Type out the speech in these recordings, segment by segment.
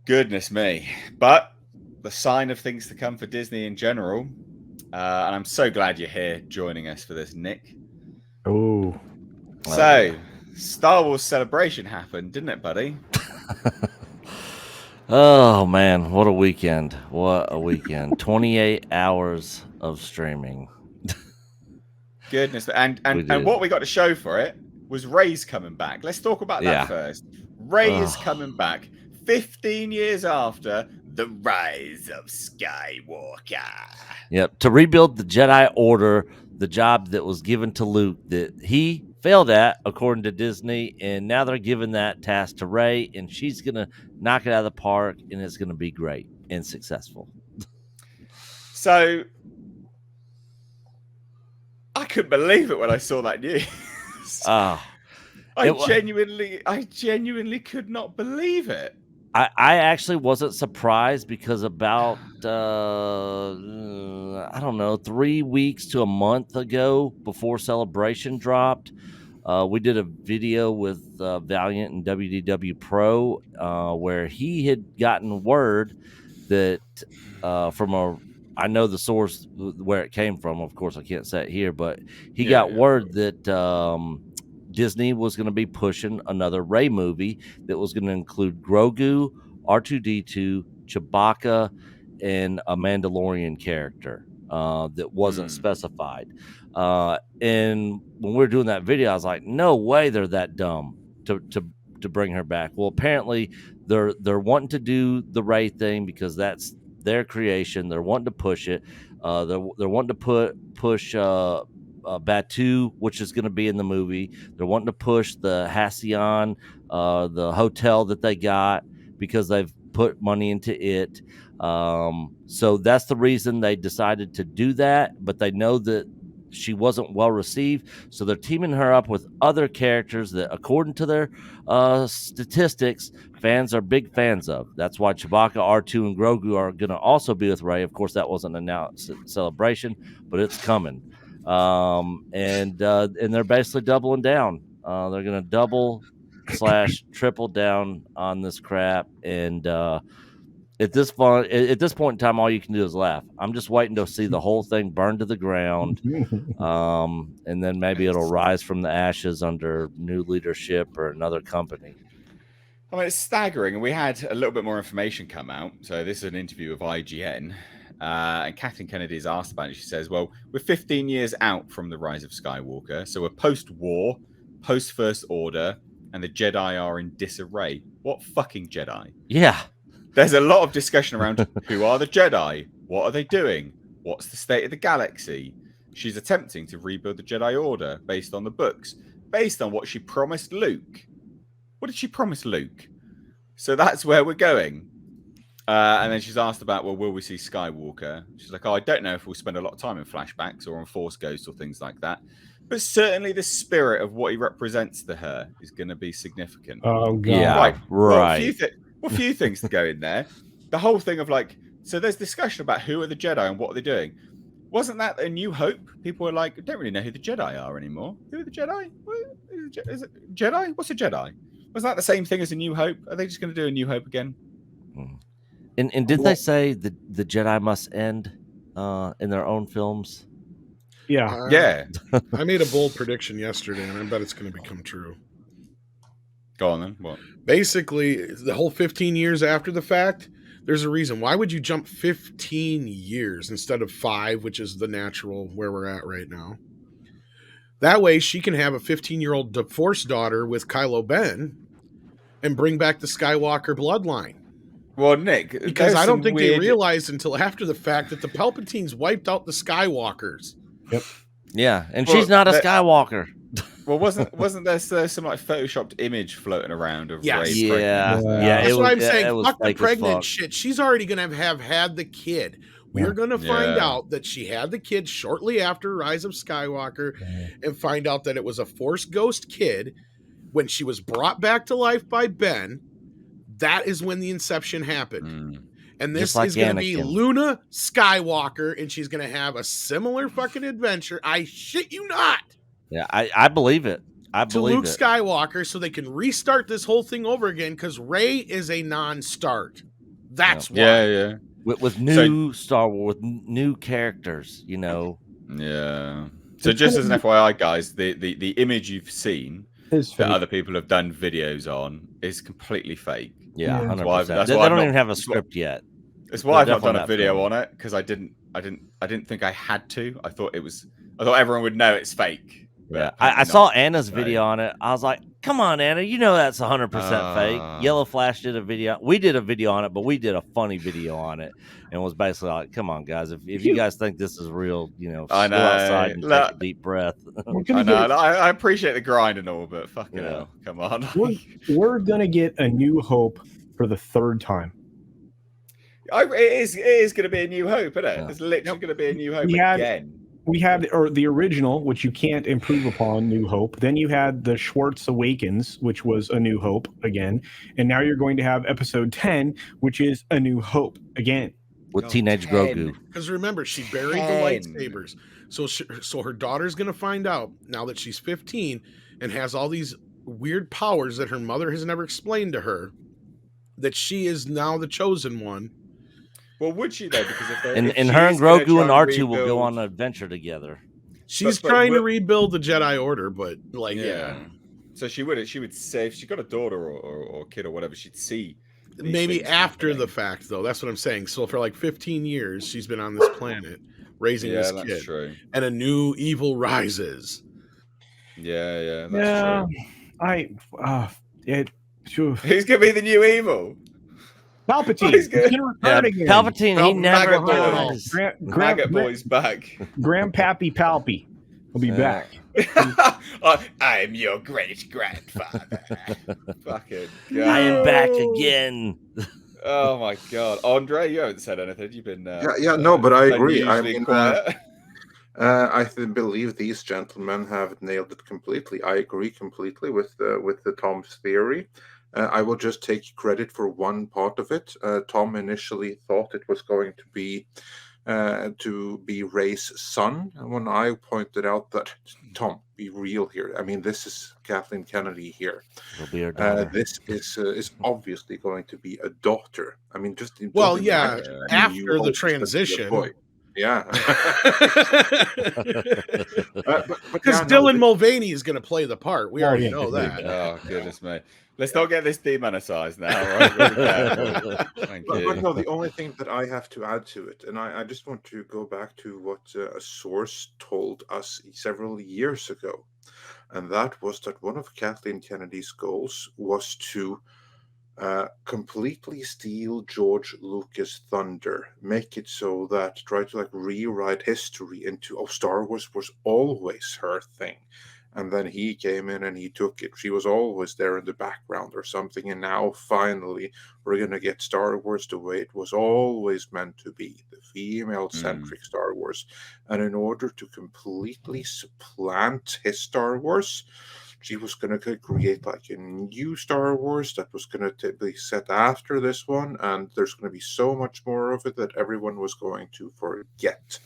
Goodness me. But the sign of things to come for Disney in general. And I'm so glad you're here joining us for this, Nick. Oh. So, Star Wars Celebration happened, didn't it, buddy? Oh man, what a weekend. What a weekend. 28 hours of streaming. Goodness. And did. what we got to show for it was Rey's coming back. Let's talk about that first. Rey is coming back 15 years after the rise of Skywalker. Yep. To rebuild the Jedi Order, the job that was given to Luke that he failed at, according to Disney, and now they're giving that task to Rey, and she's gonna knock it out of the park, and it's gonna be great and successful. So I couldn't believe it when I saw that news. I genuinely could not believe it. I actually wasn't surprised because about I don't know, 3 weeks to a month ago, before Celebration dropped, we did a video with Valiant and WDW Pro where he had gotten word that I know the source where it came from. Of course, I can't say it here, but he got word that Disney was going to be pushing another Rey movie that was going to include Grogu, R2-D2, Chewbacca, and a Mandalorian character that wasn't specified. And when we were doing that video, I was like, no way they're that dumb to bring her back. Well, apparently they're wanting to do the Rey thing because that's their creation. They're wanting to push it. They're wanting to push Batu, which is going to be in the movie. They're wanting to push the Halcyon, the hotel that they got, because they've put money into it. So that's the reason they decided to do that. But they know that she wasn't well received, so they're teaming her up with other characters that, according to their statistics, fans are big fans of. That's why Chewbacca, R2, and Grogu are going to also be with Rey. Of course, that wasn't announced at Celebration, but it's coming. And they're basically doubling down. They're going to double/triple down on this crap. And at this point in time, all you can do is laugh. I'm just waiting to see the whole thing burn to the ground, and then maybe it'll rise from the ashes under new leadership or another company. I mean, it's staggering. And we had a little bit more information come out. So this is an interview with IGN. And Kathleen Kennedy is asked about it. She says, well, we're 15 years out from the rise of Skywalker. So we're post-war, post-First Order, and the Jedi are in disarray. What fucking Jedi? Yeah. There's a lot of discussion around who are the Jedi? What are they doing? What's the state of the galaxy? She's attempting to rebuild the Jedi Order based on the books, based on what she promised Luke. What did she promise Luke? So that's where we're going. And then she's asked about, well, will we see Skywalker? She's like, I don't know if we'll spend a lot of time in flashbacks or on Force Ghosts or things like that. But certainly the spirit of what he represents to her is going to be significant. Oh, God. Yeah, right. Well, a few things to go in there. The whole thing of like, so there's discussion about who are the Jedi and what are they doing. Wasn't that A New Hope? People were like, I don't really know who the Jedi are anymore. Who are the Jedi? Is it Jedi? What's a Jedi? Wasn't that the same thing as A New Hope? Are they just going to do A New Hope again? And didn't they say the Jedi must end in their own films? Yeah. Yeah. I made a bold prediction yesterday, and I bet it's going to become true. Go on then. What? Basically, the whole 15 years after the fact, there's a reason. Why would you jump 15 years instead of 5, which is the natural where we're at right now? That way, she can have a 15-year-old divorced daughter with Kylo Ben and bring back the Skywalker bloodline. Well, Nick, because I don't think they realized until after the fact that the Palpatines wiped out the Skywalkers. Yep. Yeah, and she's not a Skywalker. Well, wasn't there some like photoshopped image floating around of Rey? Yeah. That's what I'm saying. Fuck the pregnant shit. She's already going to have had the kid. We're going to find out that she had the kid shortly after Rise of Skywalker and find out that it was a Force ghost kid when she was brought back to life by Ben. That is when the inception happened. And this is going to be Luna Skywalker, and she's going to have a similar fucking adventure. I shit you not. Yeah, I believe it. To Luke Skywalker, so they can restart this whole thing over again, because Rey is a non-start. That's why. Yeah. With new Star Wars, with new characters, you know. Yeah. So just as an FYI, guys, the image you've seen that other people have done videos on is completely fake. Yeah, 100%. That's They why don't even have a script yet. That's why I've not done a video on it, because I didn't think I had to. I thought everyone would know it's fake. Yeah, I saw Anna's video on it. I was like, "Come on, Anna, you know that's 100% fake." Yellow Flash did a video. We did a video on it, but we did a funny video on it, and was basically like, "Come on, guys, if you guys think this is real, you know, go outside and take a deep breath." I know. I appreciate the grind and all, but fucking hell, come on. We're gonna get A New Hope for the third time. It is going to be A New Hope, isn't it? Yeah. It's literally going to be A New Hope again. We had the original, which you can't improve upon, New Hope. Then you had the Schwartz Awakens, which was A New Hope again. And now you're going to have episode 10, which is A New Hope again. With teenage Grogu. Because remember, she buried the lightsabers. So her daughter's going to find out, now that she's 15, and has all these weird powers that her mother has never explained to her, that she is now the chosen one. Well, would she though? Because if and her and Grogu and R2 will go on an adventure together. She's trying to rebuild the Jedi Order, but So she would say if she got a daughter or kid or whatever, she'd see. Maybe after the fact, though. That's what I'm saying. So for like 15 years, she's been on this planet raising this kid, that's true. And a new evil rises. Yeah, that's true. Who's gonna be the new evil? Palpatine. He's gonna return again. Palpatine. He never dies. Maggot Boy's back. Grandpappy Palpy will be back. I'm your great grandfather. Fucking God. I am back again. Oh my God, Andre, you haven't said anything. You've been no, but I agree. I mean, quiet. I believe these gentlemen have nailed it completely. I agree completely with the Tom's theory. I will just take credit for one part of it. Tom initially thought it was going to be Rey's son, and when I pointed out that, Tom, be real here. I mean, this is Kathleen Kennedy here. It'll be her daughter. This is obviously going to be a daughter. I mean, just after the transition. Yeah, because Dylan Mulvaney is going to play the part. We already know that. Oh goodness me! Let's not get this demonetized now. Right? Thank you. But no, the only thing that I have to add to it, and I just want to go back to what a source told us several years ago, and that was that one of Kathleen Kennedy's goals was to completely steal George Lucas' thunder, make it so that try to rewrite history into Star Wars was always her thing, and then he came in and he took it. She was always there in the background or something, and now finally we're gonna get Star Wars the way it was always meant to be, the female-centric Star Wars. And in order to completely supplant his Star Wars, she was going to create a new Star Wars that was going to be set after this one, and there's going to be so much more of it that everyone was going to forget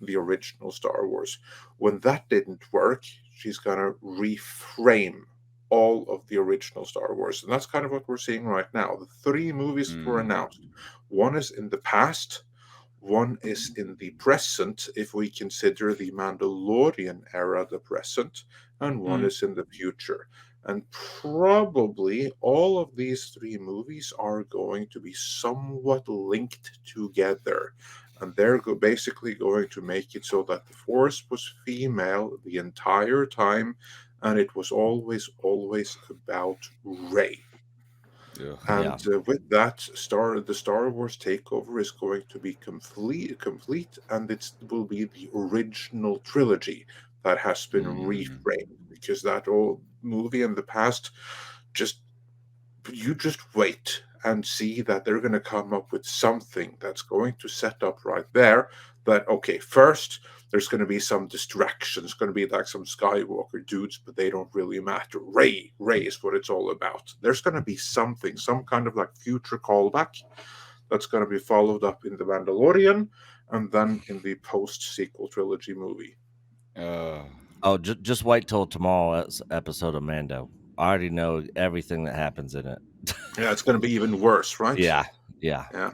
the original Star Wars. When that didn't work, she's going to reframe all of the original Star Wars, and that's kind of what we're seeing right now. The 3 movies that were announced, one is in the past, one is in the present, if we consider the Mandalorian era the present, and one is in the future. And probably all of these 3 movies are going to be somewhat linked together. And they're basically going to make it so that the Force was female the entire time, and it was always about Rey. Yeah. And with that, the Star Wars takeover is going to be complete, and it will be the original trilogy that has been reframed, because that old movie in the past, you just wait and see that they're going to come up with something that's going to set up right there that, okay, first there's going to be some distractions, going to be some Skywalker dudes, but they don't really matter. Rey is what it's all about. There's going to be something, some kind of future callback that's going to be followed up in The Mandalorian and then in the post-sequel trilogy movie. Just wait till tomorrow's episode of Mando. I already know everything that happens in it. Yeah, it's going to be even worse, right? Yeah, Yeah. Yeah.